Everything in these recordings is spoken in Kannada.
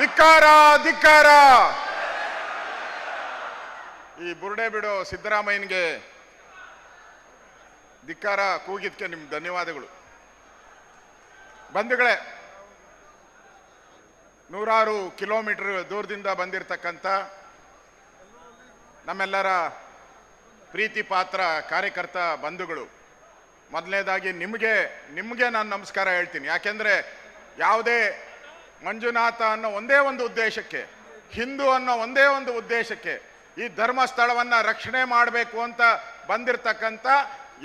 ಧಿಕ್ಕಾರ ಧಿಕ್ಕಾರ. ಈ ಬುರುಡೆ ಬಿಡೋ ಸಿದ್ದರಾಮಯ್ಯನಿಗೆ ಧಿಕ್ಕಾರ ಕೂಗಿದ್ಕೆ ನಿಮ್ಗೆ ಧನ್ಯವಾದಗಳು. ಬಂಧುಗಳೇ, ನೂರಾರು ಕಿಲೋಮೀಟರ್ ದೂರದಿಂದ ಬಂದಿರತಕ್ಕಂಥ ನಮ್ಮೆಲ್ಲರ ಪ್ರೀತಿ ಪಾತ್ರ ಕಾರ್ಯಕರ್ತ ಬಂಧುಗಳು, ಮೊದಲನೇದಾಗಿ ನಿಮಗೆ ನಾನು ನಮಸ್ಕಾರ ಹೇಳ್ತೀನಿ. ಯಾಕೆಂದರೆ ಯಾವುದೇ ಮಂಜುನಾಥ ಅನ್ನೋ ಒಂದೇ ಒಂದು ಉದ್ದೇಶಕ್ಕೆ, ಹಿಂದೂ ಅನ್ನೋ ಒಂದೇ ಒಂದು ಉದ್ದೇಶಕ್ಕೆ ಈ ಧರ್ಮಸ್ಥಳವನ್ನು ರಕ್ಷಣೆ ಮಾಡಬೇಕು ಅಂತ ಬಂದಿರತಕ್ಕಂಥ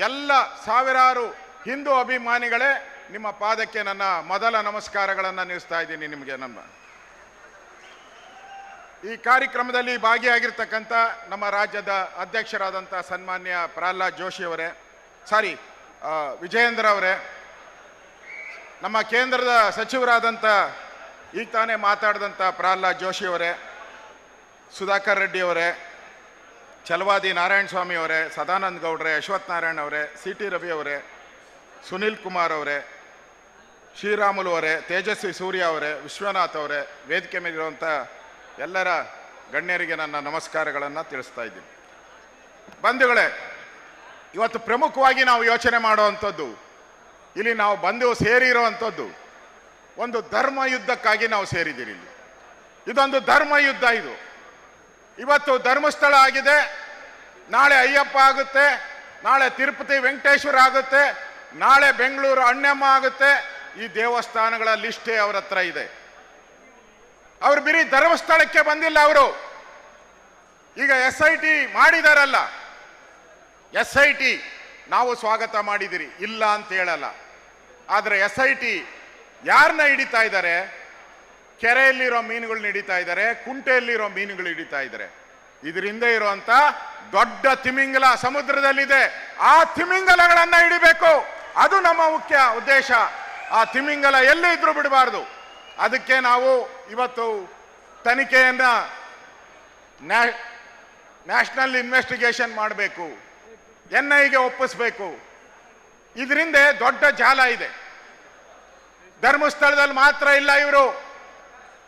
ಎಲ್ಲ ಸಾವಿರಾರು ಹಿಂದೂ ಅಭಿಮಾನಿಗಳೇ, ನಿಮ್ಮ ಪಾದಕ್ಕೆ ನನ್ನ ಮೊದಲ ನಮಸ್ಕಾರಗಳನ್ನು ನಿಲ್ಲಿಸ್ತಾ ಇದ್ದೀನಿ. ನಿಮಗೆ ಈ ಕಾರ್ಯಕ್ರಮದಲ್ಲಿ ಭಾಗಿಯಾಗಿರ್ತಕ್ಕಂಥ ನಮ್ಮ ರಾಜ್ಯದ ಅಧ್ಯಕ್ಷರಾದಂಥ ಸನ್ಮಾನ್ಯ ಪ್ರಹ್ಲಾದ್ ಜೋಶಿ ಅವರೇ, ವಿಜಯೇಂದ್ರ ಅವರೇ, ನಮ್ಮ ಕೇಂದ್ರದ ಸಚಿವರಾದಂಥ ಈಗ ತಾನೇ ಮಾತಾಡಿದಂಥ ಪ್ರಹ್ಲಾದ್ ಜೋಶಿ ಅವರೇ, ಸುಧಾಕರ್ ರೆಡ್ಡಿ ಅವರೇ, ಛಲವಾದಿ ನಾರಾಯಣ ಸ್ವಾಮಿ ಅವರೇ, ಸದಾನಂದ ಗೌಡ್ರೆ, ಅಶ್ವಥ್ ನಾರಾಯಣ ಅವರೇ, ಸಿ.ಟಿ. ರವಿ ಅವರೇ, ಸುನಿಲ್ ಕುಮಾರ್ ಅವರೇ, ಶ್ರೀರಾಮುಲು ಅವರೇ, ತೇಜಸ್ವಿ ಸೂರ್ಯ ಅವರೇ, ವಿಶ್ವನಾಥ್ ಅವರೇ, ವೇದಿಕೆ ಮೇಲಿರುವಂಥ ಎಲ್ಲರ ಗಣ್ಯರಿಗೆ ನನ್ನ ನಮಸ್ಕಾರಗಳನ್ನು ತಿಳಿಸ್ತಾ ಇದ್ದೀನಿ. ಬಂಧುಗಳೇ, ಇವತ್ತು ಪ್ರಮುಖವಾಗಿ ನಾವು ಯೋಚನೆ ಮಾಡುವಂಥದ್ದು, ಇಲ್ಲಿ ನಾವು ಬಂದು ಸೇರಿರುವಂಥದ್ದು ಒಂದು ಧರ್ಮ ಯುದ್ಧಕ್ಕಾಗಿ ನಾವು ಸೇರಿದ್ದೀರಿ. ಇದೊಂದು ಧರ್ಮ ಯುದ್ಧ. ಇವತ್ತು ಧರ್ಮಸ್ಥಳ ಆಗಿದೆ, ನಾಳೆ ಅಯ್ಯಪ್ಪ ಆಗುತ್ತೆ, ನಾಳೆ ತಿರುಪತಿ ವೆಂಕಟೇಶ್ವರ ಆಗುತ್ತೆ, ನಾಳೆ ಬೆಂಗಳೂರು ಅಣ್ಣಮ್ಮ ಆಗುತ್ತೆ. ಈ ದೇವಸ್ಥಾನಗಳ ಲಿಸ್ಟೇ ಅವರ ಹತ್ರ ಇದೆ. ಅವರು ಬರೀ ಧರ್ಮಸ್ಥಳಕ್ಕೆ ಬಂದಿಲ್ಲ. ಅವರು ಈಗ SIT ಮಾಡಿದಾರಲ್ಲ, SIT ನಾವು ಸ್ವಾಗತ ಮಾಡಿದಿರಿ, ಇಲ್ಲ ಅಂತ ಹೇಳಲ್ಲ. ಆದರೆ SIT ಯಾರನ್ನ ಹಿಡಿತಾ ಇದ್ದಾರೆ? ಕೆರೆಯಲ್ಲಿರೋ ಮೀನುಗಳನ್ನ ಹಿಡಿತಾ ಇದ್ದಾರೆ, ಕುಂಟೆಯಲ್ಲಿರೋ ಮೀನುಗಳು ಹಿಡಿತಾ ಇದ್ದಾರೆ. ಇದರಿಂದ ಇರುವಂತ ದೊಡ್ಡ ತಿಮಿಂಗಲ ಸಮುದ್ರದಲ್ಲಿದೆ. ಆ ತಿಮಿಂಗಲಗಳನ್ನ ಹಿಡಿಬೇಕು, ಅದು ನಮ್ಮ ಮುಖ್ಯ ಉದ್ದೇಶ. ಆ ತಿಮಿಂಗಲ ಎಲ್ಲೇ ಇದ್ರೂ ಬಿಡಬಾರ್ದು. ಅದಕ್ಕೆ ನಾವು ಇವತ್ತು ತನಿಖೆಯನ್ನ ನ್ಯಾಷನಲ್ ಇನ್ವೆಸ್ಟಿಗೇಷನ್ ಮಾಡಬೇಕು, NIಗೆ ಒಪ್ಪಿಸ್ಬೇಕು. ಇದರಿಂದ ದೊಡ್ಡ ಜಾಲ ಇದೆ. ಧರ್ಮಸ್ಥಳದಲ್ಲಿ ಮಾತ್ರ ಇಲ್ಲ, ಇವರು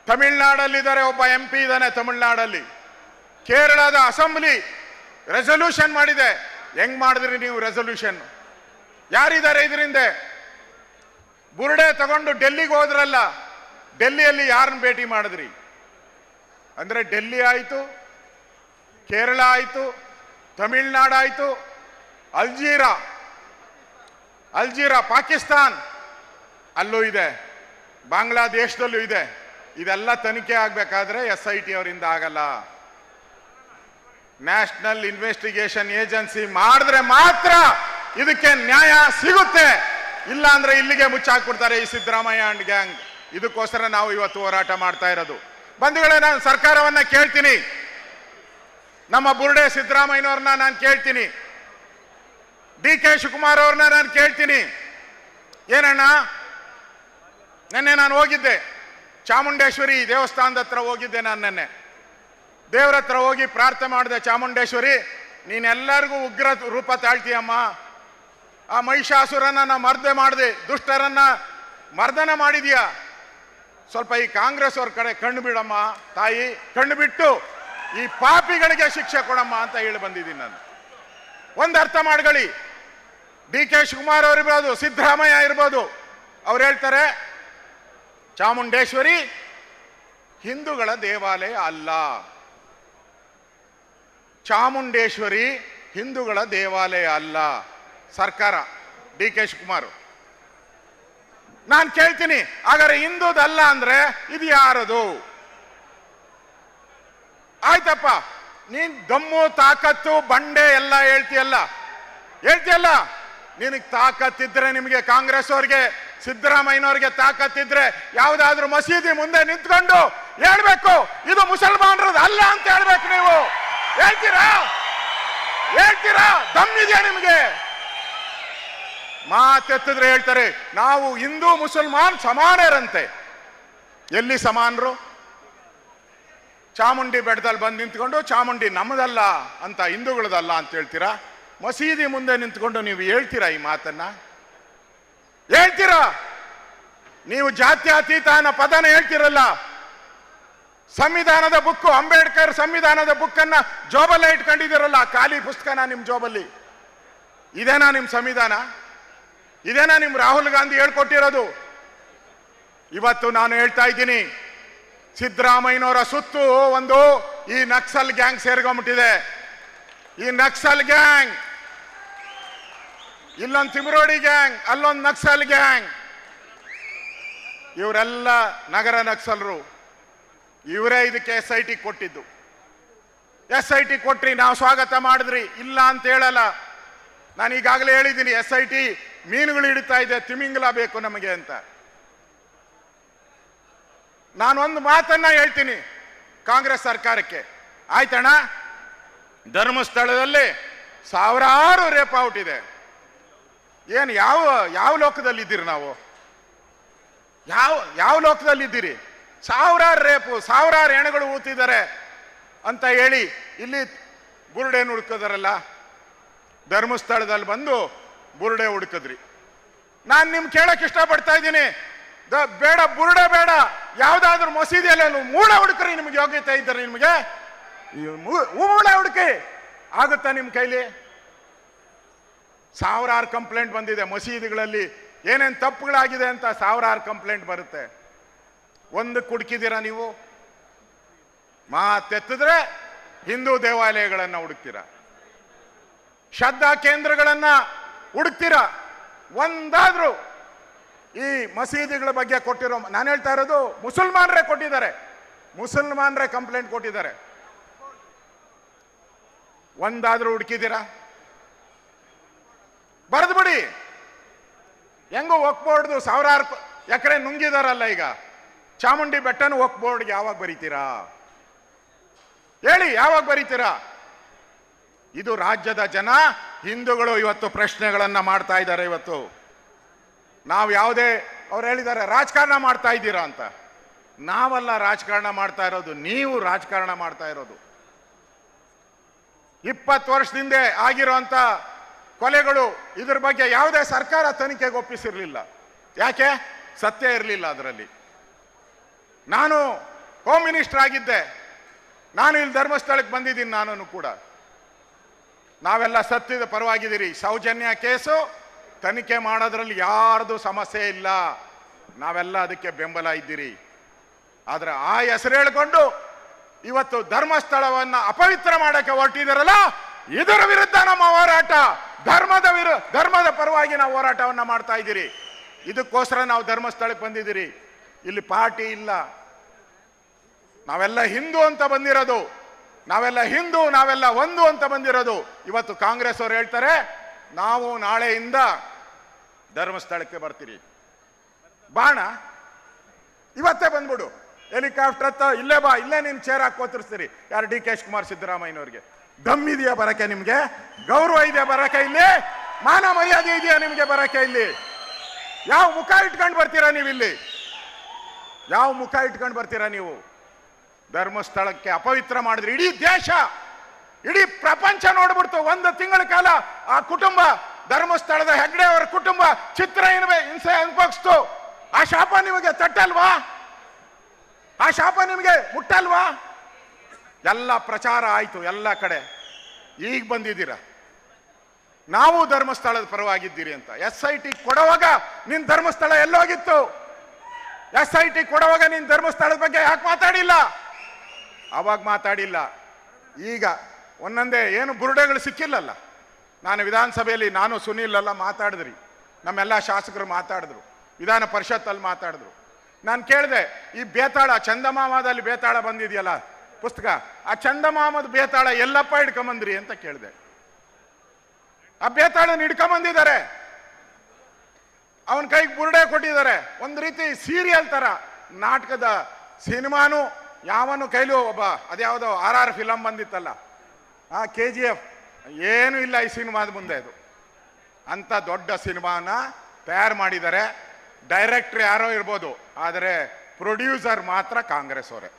ತಮಿಳ್ನಾಡಲ್ಲಿದ್ದಾರೆ. ಒಬ್ಬ MP ಇದ್ದಾನೆ ತಮಿಳ್ನಾಡಲ್ಲಿ. ಕೇರಳದ ಅಸೆಂಬ್ಲಿ ರೆಸಲ್ಯೂಷನ್ ಮಾಡಿದೆ. ಹೆಂಗ್ ಮಾಡಿದ್ರಿ ನೀವು ರೆಸಲ್ಯೂಷನ್? ಯಾರಿದ್ದಾರೆ ಇದರಿಂದ? ಬುರುಡೆ ತಗೊಂಡು ಡೆಲ್ಲಿಗೆ ಹೋದ್ರಲ್ಲ, ಡೆಲ್ಲಿಯಲ್ಲಿ ಯಾರನ್ನ ಭೇಟಿ ಮಾಡಿದ್ರಿ? ಅಂದ್ರೆ ಡೆಲ್ಲಿ ಆಯಿತು, ಕೇರಳ ಆಯಿತು, ತಮಿಳ್ನಾಡು ಆಯಿತು, ಅಲ್ಜೀರಾ ಪಾಕಿಸ್ತಾನ್ ಅಲ್ಲೂ ಇದೆ, ಬಾಂಗ್ಲಾದೇಶದಲ್ಲೂ ಇದೆ. ಇದೆಲ್ಲ ತನಿಖೆ ಆಗಬೇಕಾದ್ರೆ SIT ಅವರಿಂದ ಆಗಲ್ಲ. ನ್ಯಾಷನಲ್ ಇನ್ವೆಸ್ಟಿಗೇಷನ್ ಏಜೆನ್ಸಿ ಮಾಡಿದ್ರೆ ಮಾತ್ರ ಇದಕ್ಕೆ ನ್ಯಾಯ ಸಿಗುತ್ತೆ. ಇಲ್ಲ ಅಂದ್ರೆ ಇಲ್ಲಿಗೆ ಮುಚ್ಚಾಕ್ಬಿಡ್ತಾರೆ ಈ ಸಿದ್ದರಾಮಯ್ಯ ಅಂಡ್ ಗ್ಯಾಂಗ್. ಇದಕ್ಕೋಸ್ಕರ ನಾವು ಇವತ್ತು ಹೋರಾಟ ಮಾಡ್ತಾ ಇರೋದು. ಬಂಧುಗಳೇ, ನಾನು ಸರ್ಕಾರವನ್ನ ಕೇಳ್ತೀನಿ, ನಮ್ಮ ಬುರುಡೆ ಸಿದ್ದರಾಮಯ್ಯನವ್ರನ್ನ ನಾನು ಕೇಳ್ತೀನಿ, DK ಶಿವಕುಮಾರ್ ಅವ್ರನ್ನ ನಾನು ಕೇಳ್ತೀನಿ. ಏನಣ್ಣ, ನೆನ್ನೆ ನಾನು ಹೋಗಿದ್ದೆ ಚಾಮುಂಡೇಶ್ವರಿ ದೇವಸ್ಥಾನದ ಹತ್ರ ಹೋಗಿದ್ದೆ. ನಾನು ನೆನ್ನೆ ದೇವರ ಹತ್ರ ಹೋಗಿ ಪ್ರಾರ್ಥನೆ ಮಾಡಿದೆ, ಚಾಮುಂಡೇಶ್ವರಿ ನೀನೆಲ್ಲರಿಗೂ ಉಗ್ರ ರೂಪ ತಾಳ್ತೀಯಮ್ಮ, ಆ ಮಹಿಷಾಸುರನ್ನ ಮರ್ದೆ ಮಾಡಿದೆ, ದುಷ್ಟರನ್ನ ಮರ್ದನ ಮಾಡಿದ್ಯಾ, ಸ್ವಲ್ಪ ಈ ಕಾಂಗ್ರೆಸ್ ಅವ್ರ ಕಡೆ ಕಣ್ಣು ಬಿಡಮ್ಮ ತಾಯಿ, ಕಣ್ಣು ಬಿಟ್ಟು ಈ ಪಾಪಿಗಳಿಗೆ ಶಿಕ್ಷೆ ಕೊಡಮ್ಮ ಅಂತ ಹೇಳಿ ಬಂದಿದ್ದೀನಿ ನಾನು. ಒಂದು ಅರ್ಥ ಮಾಡ್ಕೊಳ್ಳಿ, DK ಶಿವಕುಮಾರ್ ಅವರಿರ್ಬೋದು, ಸಿದ್ದರಾಮಯ್ಯ ಇರ್ಬೋದು, ಅವ್ರು ಹೇಳ್ತಾರೆ ಚಾಮುಂಡೇಶ್ವರಿ ಹಿಂದೂಗಳ ದೇವಾಲಯ ಅಲ್ಲ. ಚಾಮುಂಡೇಶ್ವರಿ ಹಿಂದೂಗಳ ದೇವಾಲಯ ಅಲ್ಲ. ಸರ್ಕಾರ, DK ಶಿವಕುಮಾರ್. ನಾನು ಕೇಳ್ತೀನಿ, ಹಾಗಾದ್ರೆ ಹಿಂದೂದಲ್ಲ ಅಂದ್ರೆ ಇದು ಯಾರದು? ಆಯ್ತಪ್ಪ, ನೀನ್ ದಮ್ಮು ತಾಕತ್ತು ಬಂಡೆ ಎಲ್ಲ ಹೇಳ್ತೀಯಲ್ಲ, ನಿನಗೆ ತಾಕತ್ತಿದ್ರೆ, ನಿಮಗೆ ಕಾಂಗ್ರೆಸ್ ಅವ್ರಿಗೆ ಸಿದ್ದರಾಮಯ್ಯನವ್ರಿಗೆ ತಾಕತ್ತಿದ್ರೆ ಯಾವ್ದಾದ್ರು ಮಸೀದಿ ಮುಂದೆ ನಿಂತ್ಕೊಂಡು ಹೇಳ್ಬೇಕು ಇದು ಮುಸಲ್ಮಾನರದ್ದು ಅಲ್ಲ ಅಂತ ಹೇಳ್ಬೇಕು. ನೀವು ಹೇಳ್ತೀರಾ? ದಮ್ಮಿದೆಯಾ ನಿಮಗೆ? ಮಾತೆತ್ತಿದ್ರೆ ಹೇಳ್ತಾರೆ ನಾವು ಹಿಂದೂ ಮುಸಲ್ಮಾನ್ ಸಮಾನರಂತೆ. ಎಲ್ಲಿ ಸಮಾನರು? ಚಾಮುಂಡಿ ಬೆಟ್ಟದಲ್ಲಿ ಬಂದು ನಿಂತ್ಕೊಂಡು ಚಾಮುಂಡಿ ನಮ್ಮದಲ್ಲ ಅಂತ, ಹಿಂದೂಗಳದಲ್ಲ ಅಂತ ಹೇಳ್ತೀರಾ? ಮಸೀದಿ ಮುಂದೆ ನಿಂತ್ಕೊಂಡು ನೀವು ಹೇಳ್ತೀರಾ ಈ ಮಾತನ್ನ? ಹೇಳ್ತೀರಾ? ನೀವು ಜಾತ್ಯತೀತ ಅನ್ನೋ ಪದನ ಹೇಳ್ತಿರಲ್ಲ, ಸಂವಿಧಾನದ ಬುಕ್, ಅಂಬೇಡ್ಕರ್ ಸಂವಿಧಾನದ ಬುಕ್ಕನ್ನ ಜೋಬಲ್ಲೇ ಇಟ್ಕೊಂಡಿದ್ದೀರಲ್ಲ, ಖಾಲಿ ಪುಸ್ತಕನ ನಿಮ್ಮ ಜೋಬಲ್ಲಿ. ಇದೇನಾ ನಿಮ್ಮ ಸಂವಿಧಾನ? ಇದೇನಾ ನಿಮ್ ರಾಹುಲ್ ಗಾಂಧಿ ಹೇಳ್ಕೊಟ್ಟಿರೋದು? ಇವತ್ತು ನಾನು ಹೇಳ್ತಾ ಇದ್ದೀನಿ, ಸಿದ್ದರಾಮಯ್ಯನವರ ಸುತ್ತು ಒಂದು ಈ ನಕ್ಸಲ್ ಗ್ಯಾಂಗ್ ಸೇರ್ಕೊಂಡ್ಬಿಟ್ಟಿದೆ. ಈ ನಕ್ಸಲ್ ಗ್ಯಾಂಗ್, ಇಲ್ಲೊಂದು ತಿಮರೋಡಿ ಗ್ಯಾಂಗ್, ಅಲ್ಲೊಂದು ನಕ್ಸಲ್ ಗ್ಯಾಂಗ್. ಇವರೆಲ್ಲ ನಗರ ನಕ್ಸಲರು. ಇವರೇ ಇದಕ್ಕೆ SIT ಕೊಟ್ಟಿದ್ದು. SIT ಕೊಟ್ರಿ, ನಾವು ಸ್ವಾಗತ ಮಾಡಿದ್ರಿ, ಇಲ್ಲ ಅಂತ ಹೇಳಲ್ಲ. ನಾನು ಈಗಾಗಲೇ ಹೇಳಿದ್ದೀನಿ, SIT ಮೀನುಗಳು ಹಿಡಿತಾ ಇದೆ, ತಿಮಿಂಗಲ ಬೇಕು ನಮಗೆ ಅಂತ. ನಾನೊಂದು ಮಾತನ್ನ ಹೇಳ್ತೀನಿ ಕಾಂಗ್ರೆಸ್ ಸರ್ಕಾರಕ್ಕೆ. ಆಯ್ತಣ್ಣ, ಧರ್ಮಸ್ಥಳದಲ್ಲಿ ಸಾವಿರಾರು ರೇಪ್ ಔಟ್ ಇದೆ. ಏನು ಯಾವ ಲೋಕದಲ್ಲಿದ್ದೀರಿ? ನಾವು ಯಾವ ಲೋಕದಲ್ಲಿದ್ದೀರಿ? ಸಾವಿರಾರು ರೇಪು, ಸಾವಿರಾರು ಹೆಣಗಳು ಊತಿದ್ದಾರೆ ಅಂತ ಹೇಳಿ ಇಲ್ಲಿ ಬುರುಡೆ ಹುಡುಕಿದಾರಲ್ಲ, ಧರ್ಮಸ್ಥಳದಲ್ಲಿ ಬಂದು ಬುರುಡೆ ಹುಡುಕಿದ್ರಿ. ನಾನು ನಿಮ್ ಕೇಳಕ್ ಇಷ್ಟಪಡ್ತಾ ಇದ್ದೀನಿ, ಬೇಡ ಬುರುಡೆ ಬೇಡ, ಯಾವ್ದಾದ್ರು ಮಸೀದಿಯಲ್ಲಿ ಮೂಳೆ ಹುಡುಕ್ರಿ. ನಿಮ್ಗೆ ಯೋಗ್ಯತೆ ಇದ್ದಾರೆ, ನಿಮಗೆ ಮೂಳೆ ಹುಡುಕಿ ಆಗುತ್ತಾ ನಿಮ್ಮ ಕೈಲಿ? ಸಾವಿರಾರು ಕಂಪ್ಲೇಂಟ್ ಬಂದಿದೆ ಮಸೀದಿಗಳಲ್ಲಿ, ಏನೇನು ತಪ್ಪುಗಳಾಗಿದೆ ಅಂತ ಸಾವಿರಾರು ಕಂಪ್ಲೇಂಟ್ ಬರುತ್ತೆ. ಒಂದಕ್ಕೆ ಹುಡುಕಿದ್ದೀರಾ ನೀವು? ಮಾತೆತ್ತಿದ್ರೆ ಹಿಂದೂ ದೇವಾಲಯಗಳನ್ನ ಹುಡುಕ್ತೀರಾ, ಶ್ರದ್ಧಾ ಕೇಂದ್ರಗಳನ್ನ ಹುಡುಕ್ತೀರಾ. ಒಂದಾದ್ರೂ ಈ ಮಸೀದಿಗಳ ಬಗ್ಗೆ ಕೊಟ್ಟಿರೋ, ನಾನು ಹೇಳ್ತಾ ಇರೋದು ಮುಸಲ್ಮಾನರೇ ಕೊಟ್ಟಿದ್ದಾರೆ, ಮುಸಲ್ಮಾನರೇ ಕಂಪ್ಲೇಂಟ್ ಕೊಟ್ಟಿದ್ದಾರೆ. ಒಂದಾದ್ರೂ ಹುಡುಕಿದ್ದೀರಾ? ಬರೆದು ಬಿಡಿ. ಹೆಂಗೋ ವಕ್ಫ್ ಬೋರ್ಡ್ದು ಸಾವಿರಾರು ಎಕರೆ ನುಂಗಿದಾರಲ್ಲ ಈಗ, ಚಾಮುಂಡಿ ಬೆಟ್ಟನ ವಕ್ಫ್ ಬೋರ್ಡ್ಗೆ ಯಾವಾಗ ಬರೀತೀರಾ ಹೇಳಿ? ಯಾವಾಗ ಬರೀತೀರಾ? ಇದು ರಾಜ್ಯದ ಜನ, ಹಿಂದೂಗಳು ಇವತ್ತು ಪ್ರಶ್ನೆಗಳನ್ನ ಮಾಡ್ತಾ ಇದ್ದಾರೆ. ಇವತ್ತು ನಾವು ಯಾವುದೇ, ಅವ್ರು ಹೇಳಿದ್ದಾರೆ ರಾಜಕಾರಣ ಮಾಡ್ತಾ ಇದ್ದೀರಾ ಅಂತ. ನಾವಲ್ಲ ರಾಜಕಾರಣ ಮಾಡ್ತಾ ಇರೋದು, ನೀವು ರಾಜಕಾರಣ ಮಾಡ್ತಾ ಇರೋದು. 20 ವರ್ಷದಿಂದ ಆಗಿರುವಂತ ಕೊಲೆಗಳು, ಇದ್ರ ಬಗ್ಗೆ ಯಾವುದೇ ಸರ್ಕಾರ ತನಿಖೆಗೆ ಒಪ್ಪಿಸಿರ್ಲಿಲ್ಲ. ಯಾಕೆ? ಸತ್ಯ ಇರಲಿಲ್ಲ ಅದರಲ್ಲಿ. ನಾನು ಹೋಮ್ ಮಿನಿಸ್ಟರ್ ಆಗಿದ್ದೆ, ನಾನು ಇಲ್ಲಿ ಧರ್ಮಸ್ಥಳಕ್ಕೆ ಬಂದಿದ್ದೀನಿ, ನಾನು ಕೂಡ. ನಾವೆಲ್ಲ ಸತ್ಯದ ಪರವಾಗಿದ್ದೀರಿ. ಸೌಜನ್ಯ ಕೇಸು ತನಿಖೆ ಮಾಡೋದ್ರಲ್ಲಿ ಯಾರ್ದು ಸಮಸ್ಯೆ ಇಲ್ಲ, ನಾವೆಲ್ಲ ಅದಕ್ಕೆ ಬೆಂಬಲ ಇದ್ದೀರಿ. ಆದ್ರೆ ಆ ಹೆಸರು ಹೇಳಿಕೊಂಡು ಇವತ್ತು ಧರ್ಮಸ್ಥಳವನ್ನ ಅಪವಿತ್ರ ಮಾಡಕ್ಕೆ ಹೊರಟಿದಾರಲ್ಲ, ಇದರ ವಿರುದ್ಧ ನಮ್ಮ ಹೋರಾಟ. ಧರ್ಮದ ಪರವಾಗಿ ನಾವು ಹೋರಾಟವನ್ನ ಮಾಡ್ತಾ ಇದ್ದೀರಿ. ಇದಕ್ಕೋಸ್ಕರ ನಾವು ಧರ್ಮಸ್ಥಳಕ್ಕೆ ಬಂದಿದ್ದೀರಿ. ಇಲ್ಲಿ ಪಾರ್ಟಿ ಇಲ್ಲ, ನಾವೆಲ್ಲ ಹಿಂದೂ ಅಂತ ಬಂದಿರೋದು, ನಾವೆಲ್ಲ ಹಿಂದೂ, ನಾವೆಲ್ಲ ಒಂದು ಅಂತ ಬಂದಿರೋದು. ಇವತ್ತು ಕಾಂಗ್ರೆಸ್ ಅವರು ಹೇಳ್ತಾರೆ ನಾವು ನಾಳೆಯಿಂದ ಧರ್ಮಸ್ಥಳಕ್ಕೆ ಬರ್ತೀರಿ. ಬಾಣ, ಇವತ್ತೇ ಬಂದ್ಬಿಡು, ಹೆಲಿಕಾಪ್ಟರ್ ಹತ್ತ ಇಲ್ಲೇ ಬಾ, ಇಲ್ಲೇ ನೀನು ಚೇರ್ ಹಾಕಿ ಕೂತಿರ್ಸ್ತೀರಿ. ಯಾರು? DK ಶಿವಕುಮಾರ್ ಸಿದ್ದರಾಮಯ್ಯನವ್ರಿಗೆ ದಮ್ ಇದೆಯಾ ಬರಕ್ಕೆ? ನಿಮ್ಗೆ ಗೌರವ ಇದೆಯಾ ಬರಕ್ಕೆ? ಇಲ್ಲಿ ಮಾನ ಮರ್ಯಾದೆ ಇದೆಯಾ ನಿಮ್ಗೆ ಬರಕ್ಕೆ? ಇಲ್ಲಿ ಯಾವ ಮುಖ ಇಟ್ಕೊಂಡು ಬರ್ತೀರಾ ನೀವು? ಇಲ್ಲಿ ಯಾವ ಮುಖ ಇಟ್ಕೊಂಡು ಬರ್ತೀರಾ ನೀವು? ಧರ್ಮಸ್ಥಳಕ್ಕೆ ಅಪವಿತ್ರ ಮಾಡಿದ್ರಿ. ಇಡೀ ದೇಶ, ಇಡೀ ಪ್ರಪಂಚ ನೋಡ್ಬಿಡ್ತು. 1 ತಿಂಗಳ ಕಾಲ ಆ ಕುಟುಂಬ, ಧರ್ಮಸ್ಥಳದ ಹೆಗ್ಡೆ ಅವರ ಕುಟುಂಬ ಚಿತ್ರ ಹಿಂಸೆ ಅನುಭವಿಸ್ತು. ಆ ಶಾಪ ನಿಮಗೆ ತಟ್ಟಲ್ವಾ? ಆ ಶಾಪ ನಿಮಗೆ ಮುಟ್ಟಲ್ವಾ? ಎಲ್ಲ ಪ್ರಚಾರ ಆಯ್ತು ಎಲ್ಲ ಕಡೆ. ಈಗ ಬಂದಿದ್ದೀರಾ ನಾವು ಧರ್ಮಸ್ಥಳದ ಪರವಾಗಿದ್ದೀರಿ ಅಂತ. SIT ಕೊಡುವಾಗ ನಿನ್ ಧರ್ಮಸ್ಥಳ ಎಲ್ಲೋಗಿತ್ತು? SIT ಕೊಡುವಾಗ ನಿನ್ ಧರ್ಮಸ್ಥಳದ ಬಗ್ಗೆ ಯಾಕೆ ಮಾತಾಡಿಲ್ಲ? ಅವಾಗ ಮಾತಾಡಿಲ್ಲ. ಈಗ ಒಂದೊಂದೇ ಏನು ಬುರುಡೆಗಳು ಸಿಕ್ಕಿಲ್ಲಲ್ಲ. ನಾನು ವಿಧಾನಸಭೆಯಲ್ಲಿ, ನಾನು ಸುನೀಲ್ ಎಲ್ಲ ಮಾತಾಡಿದ್ರಿ, ನಮ್ಮೆಲ್ಲ ಶಾಸಕರು ಮಾತಾಡಿದ್ರು, ವಿಧಾನ ಪರಿಷತ್ತಲ್ಲಿ ಮಾತಾಡಿದ್ರು. ನಾನು ಕೇಳಿದೆ, ಈ ಬೇತಾಳ ಚಂದಮಾಮದಲ್ಲಿ ಬೇತಾಳ ಬಂದಿದೆಯಲ್ಲ ಪುಸ್ತಕ, ಆ ಚಂದಮಾಮದ ಬೇತಾಳ ಎಲ್ಲಪ್ಪ ಹಿಡ್ಕೊಂಬಂದ್ರಿ ಅಂತ ಕೇಳಿದೆ. ಆ ಬೇತಾಳನ್ನ ಹಿಡ್ಕೊಂಬಂದಿದ್ದಾರೆ, ಅವನ ಕೈಗೆ ಬುರುಡೆ ಕೊಟ್ಟಿದ್ದಾರೆ. ಒಂದು ರೀತಿ ಸೀರಿಯಲ್ ತರ, ನಾಟಕದ ಸಿನಿಮಾನು ಯಾವನು ಕೈಲೂ ಒಬ್ಬ, ಅದ್ಯಾವುದೋ RR ಫಿಲಮ್ ಬಂದಿತ್ತಲ್ಲ, ಆ KGF, ಏನು ಇಲ್ಲ ಈ ಸಿನಿಮಾದ ಮುಂದೆ. ಅದು ಅಂತ ದೊಡ್ಡ ಸಿನಿಮಾನ ತಯಾರು ಮಾಡಿದ್ದಾರೆ. ಡೈರೆಕ್ಟರ್ ಯಾರೋ ಇರ್ಬೋದು, ಆದರೆ ಪ್ರೊಡ್ಯೂಸರ್ ಮಾತ್ರ ಕಾಂಗ್ರೆಸ್ ಅವರೇ.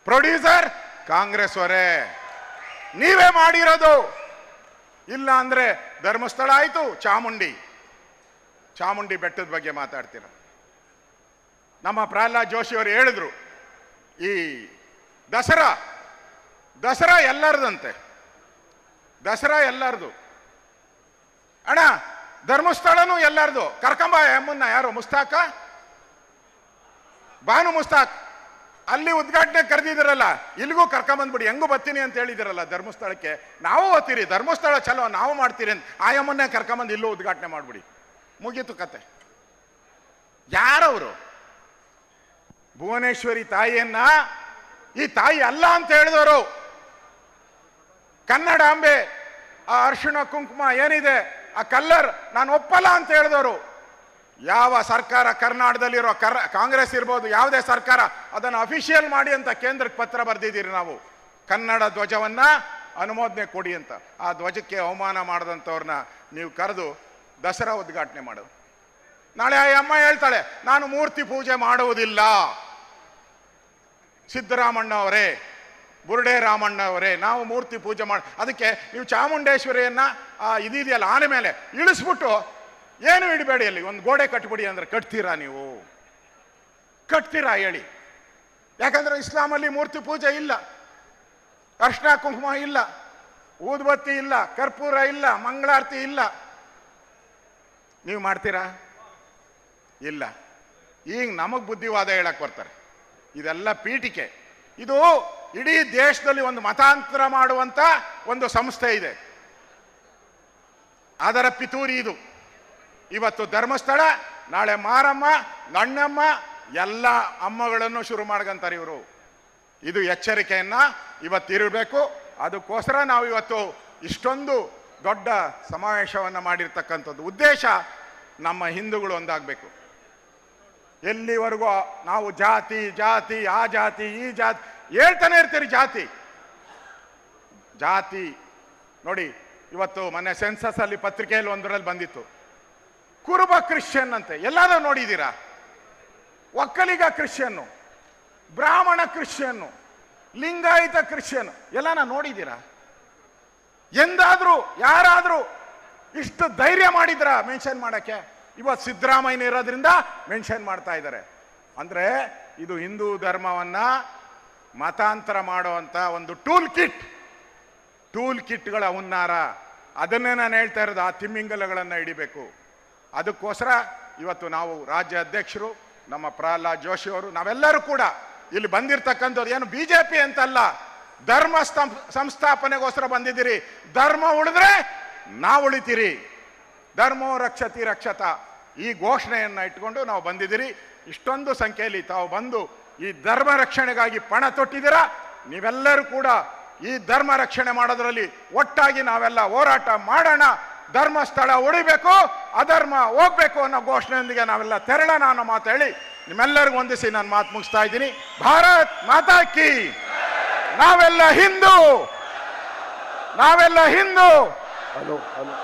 ಪ್ರೊಡ್ಯೂಸರ್ ಕಾಂಗ್ರೆಸ್ ಅವರೇ, ನೀವೇ ಮಾಡಿರೋದು. ಇಲ್ಲ ಅಂದ್ರೆ ಧರ್ಮಸ್ಥಳ ಆಯ್ತು, ಚಾಮುಂಡಿ ಬೆಟ್ಟದ ಬಗ್ಗೆ ಮಾತಾಡ್ತೀರ. ನಮ್ಮ ಪ್ರಹ್ಲಾದ್ ಜೋಶಿ ಅವರು ಹೇಳಿದ್ರು, ಈ ದಸರಾ ಎಲ್ಲರದಂತೆ, ದಸರಾ ಎಲ್ಲರದು ಅಣ್ಣ, ಧರ್ಮಸ್ಥಳನೂ ಎಲ್ಲರದು. ಕರ್ಕಂಬ ಎಮ್ಮನ್ನ ಯಾರು, ಮುಸ್ತಾಕ, ಬಾನು ಮುಸ್ತಾಕ್, ಅಲ್ಲಿ ಉದ್ಘಾಟನೆ ಕರೆದಿದ್ದೀರಲ್ಲ, ಇಲ್ಲಿಗೂ ಕರ್ಕೊಂಬಂದ್ಬಿಡಿ, ಹೆಂಗೂ ಬರ್ತೀನಿ ಅಂತ ಹೇಳಿದಿರಲ್ಲ ಧರ್ಮಸ್ಥಳಕ್ಕೆ. ನಾವು ಓದ್ತೀರಿ, ಧರ್ಮಸ್ಥಳ ಚಲೋ ನಾವು ಮಾಡ್ತೀರಿ ಅಂತ ಆಯಮ್ಮನ್ನೇ ಕರ್ಕೊಂಬಂದು ಇಲ್ಲೂ ಉದ್ಘಾಟನೆ ಮಾಡ್ಬಿಡಿ, ಮುಗೀತು ಕತೆ. ಯಾರವರು? ಭುವನೇಶ್ವರಿ ತಾಯಿಯನ್ನ ಈ ತಾಯಿ ಅಲ್ಲ ಅಂತ ಹೇಳಿದವರು, ಕನ್ನಡಾಂಬೆ ಆ ಅರ್ಶಿಣ ಕುಂಕುಮ ಏನಿದೆ ಆ ಕಲ್ಲರ್ ನಾನು ಒಪ್ಪಲ್ಲ ಅಂತ ಹೇಳಿದವರು. ಯಾವ ಸರ್ಕಾರ ಕರ್ನಾಟಕದಲ್ಲಿರೋ ಕಾಂಗ್ರೆಸ್ ಇರ್ಬೋದು, ಯಾವುದೇ ಸರ್ಕಾರ ಅದನ್ನು ಅಫಿಷಿಯಲ್ ಮಾಡಿ ಅಂತ ಕೇಂದ್ರಕ್ಕೆ ಪತ್ರ ಬರೆದಿದ್ದೀರಿ ನಾವು, ಕನ್ನಡ ಧ್ವಜವನ್ನ ಅನುಮೋದನೆ ಕೊಡಿ ಅಂತ. ಆ ಧ್ವಜಕ್ಕೆ ಅವಮಾನ ಮಾಡಿದಂಥವ್ರನ್ನ ನೀವು ಕರೆದು ದಸರಾ ಉದ್ಘಾಟನೆ ಮಾಡು. ನಾಳೆ ಆ ಅಮ್ಮ ಹೇಳ್ತಾಳೆ ನಾನು ಮೂರ್ತಿ ಪೂಜೆ ಮಾಡುವುದಿಲ್ಲ. ಸಿದ್ದರಾಮಣ್ಣ ಅವರೇ, ಬುರುಡೆ ರಾಮಣ್ಣ ಅವರೇ, ನಾವು ಮೂರ್ತಿ ಪೂಜೆ ಅದಕ್ಕೆ ನೀವು ಚಾಮುಂಡೇಶ್ವರಿಯನ್ನ ಇದೆಯಲ್ಲ ಆನೆ ಮೇಲೆ ಇಳಿಸ್ಬಿಟ್ಟು ಏನು ಇಡಬೇಡಿ, ಅಲ್ಲಿ ಒಂದು ಗೋಡೆ ಕಟ್ಬಿಡಿ ಅಂದ್ರೆ ಕಟ್ತೀರಾ? ನೀವು ಕಟ್ತೀರಾ ಹೇಳಿ? ಯಾಕಂದ್ರೆ ಇಸ್ಲಾಮಲ್ಲಿ ಮೂರ್ತಿ ಪೂಜೆ ಇಲ್ಲ, ಅರ್ಶಿನ ಕುಂಕುಮ ಇಲ್ಲ, ಊದುಬತ್ತಿ ಇಲ್ಲ, ಕರ್ಪೂರ ಇಲ್ಲ, ಮಂಗಳಾರತಿ ಇಲ್ಲ. ನೀವು ಮಾಡ್ತೀರಾ? ಇಲ್ಲ. ಈಗ ನಮಗ್ ಬುದ್ಧಿವಾದ ಹೇಳಕ್ ಬರ್ತಾರೆ. ಇದೆಲ್ಲ ಪೀಠಿಕೆ. ಇದು ಇಡೀ ದೇಶದಲ್ಲಿ ಒಂದು ಮತಾಂತರ ಮಾಡುವಂತ ಒಂದು ಸಂಸ್ಥೆ ಇದೆ, ಅದರ ಪಿತೂರಿ ಇದು. ಇವತ್ತು ಧರ್ಮಸ್ಥಳ, ನಾಳೆ ಮಾರಮ್ಮ, ನಣ್ಣಮ್ಮ, ಎಲ್ಲ ಅಮ್ಮಗಳನ್ನು ಶುರು ಮಾಡ್ಕಂತಾರೆ ಇವರು. ಇದು ಎಚ್ಚರಿಕೆಯನ್ನ ಇವತ್ತಿರಬೇಕು. ಅದಕ್ಕೋಸ್ಕರ ನಾವು ಇವತ್ತು ಇಷ್ಟೊಂದು ದೊಡ್ಡ ಸಮಾವೇಶವನ್ನು ಮಾಡಿರ್ತಕ್ಕಂಥದ್ದು. ಉದ್ದೇಶ ನಮ್ಮ ಹಿಂದೂಗಳು ಒಂದಾಗಬೇಕು. ಎಲ್ಲಿವರೆಗೂ ನಾವು ಜಾತಿ ಜಾತಿ ಆ ಜಾತಿ ಈ ಜಾತಿ ಹೇಳ್ತಾನೆ ಇರ್ತೀರಿ, ಜಾತಿ ಜಾತಿ. ನೋಡಿ, ಇವತ್ತು ಮೊನ್ನೆ ಸೆನ್ಸಸ್ ಅಲ್ಲಿ ಪತ್ರಿಕೆಯಲ್ಲಿ ಒಂದರಲ್ಲಿ ಬಂದಿತ್ತು, ಕುರುಬ ಕ್ರಿಶ್ಚಿಯನ್ ಅಂತೆ. ಎಲ್ಲಾದ್ರೂ ನೋಡಿದ್ದೀರಾ? ಒಕ್ಕಲಿಗ ಕ್ರಿಶ್ಚಿಯನ್ನು, ಬ್ರಾಹ್ಮಣ ಕ್ರಿಶ್ಚಿಯನ್ನು, ಲಿಂಗಾಯತ ಕ್ರಿಶ್ಚಿಯನ್ ಎಲ್ಲಾನ ನೋಡಿದ್ದೀರಾ? ಎಂದಾದ್ರೂ ಯಾರಾದ್ರೂ ಇಷ್ಟು ಧೈರ್ಯ ಮಾಡಿದ್ರ ಮೆನ್ಷನ್ ಮಾಡಕ್ಕೆ? ಇವತ್ತು ಸಿದ್ದರಾಮಯ್ಯ ಇರೋದ್ರಿಂದ ಮೆನ್ಷನ್ ಮಾಡ್ತಾ ಇದ್ದಾರೆ. ಅಂದ್ರೆ ಇದು ಹಿಂದೂ ಧರ್ಮವನ್ನ ಮತಾಂತರ ಮಾಡುವಂತ ಒಂದು ಟೂಲ್ ಕಿಟ್ಗಳ ಹುನ್ನಾರ. ಅದನ್ನೇ ನಾನು ಹೇಳ್ತಾ ಇರೋದು, ಆ ತಿಮ್ಮಿಂಗಲಗಳನ್ನು ಹಿಡಿಬೇಕು. ಅದಕ್ಕೋಸ್ಕರ ಇವತ್ತು ನಾವು ರಾಜ್ಯ ಅಧ್ಯಕ್ಷರು ನಮ್ಮ ಪ್ರಹ್ಲಾದ್ ಜೋಶಿ ಅವರು, ನಾವೆಲ್ಲರೂ ಕೂಡ ಇಲ್ಲಿ ಬಂದಿರತಕ್ಕಂಥದ್ದು ಏನು ಬಿಜೆಪಿ ಅಂತಲ್ಲ, ಧರ್ಮ ಸಂಸ್ಥಾಪನೆಗೋಸ್ಕರ ಬಂದಿದ್ದೀರಿ. ಧರ್ಮ ಉಳಿದ್ರೆ ನಾವು ಉಳಿತೀರಿ, ಧರ್ಮೋ ರಕ್ಷತಿ ರಕ್ಷತ, ಈ ಘೋಷಣೆಯನ್ನ ಇಟ್ಕೊಂಡು ನಾವು ಬಂದಿದ್ದೀರಿ. ಇಷ್ಟೊಂದು ಸಂಖ್ಯೆಯಲ್ಲಿ ತಾವು ಬಂದು ಈ ಧರ್ಮ ರಕ್ಷಣೆಗಾಗಿ ಪಣ ತೊಟ್ಟಿದ್ದೀರಾ. ನೀವೆಲ್ಲರೂ ಕೂಡ ಈ ಧರ್ಮ ರಕ್ಷಣೆ ಮಾಡೋದ್ರಲ್ಲಿ ಒಟ್ಟಾಗಿ ನಾವೆಲ್ಲ ಹೋರಾಟ ಮಾಡೋಣ. ಧರ್ಮಸ್ಥಳ ಉಳಿಬೇಕು, ಅಧರ್ಮ ಹೋಗ್ಬೇಕು ಅನ್ನೋ ಘೋಷಣೆಯೊಂದಿಗೆ ನಾವೆಲ್ಲ ತೆರಳೋಣ ಅನ್ನೋ ಮಾತು ಹೇಳಿ ನಿಮ್ಮೆಲ್ಲರಿಗೂ ವಂದಿಸಿ ನಾನು ಮಾತು ಮುಗಿಸ್ತಾ ಇದ್ದೀನಿ. ಭಾರತ್ ಮಾತಾ ಕಿ. ನಾವೆಲ್ಲ ಹಿಂದೂ. Hello hello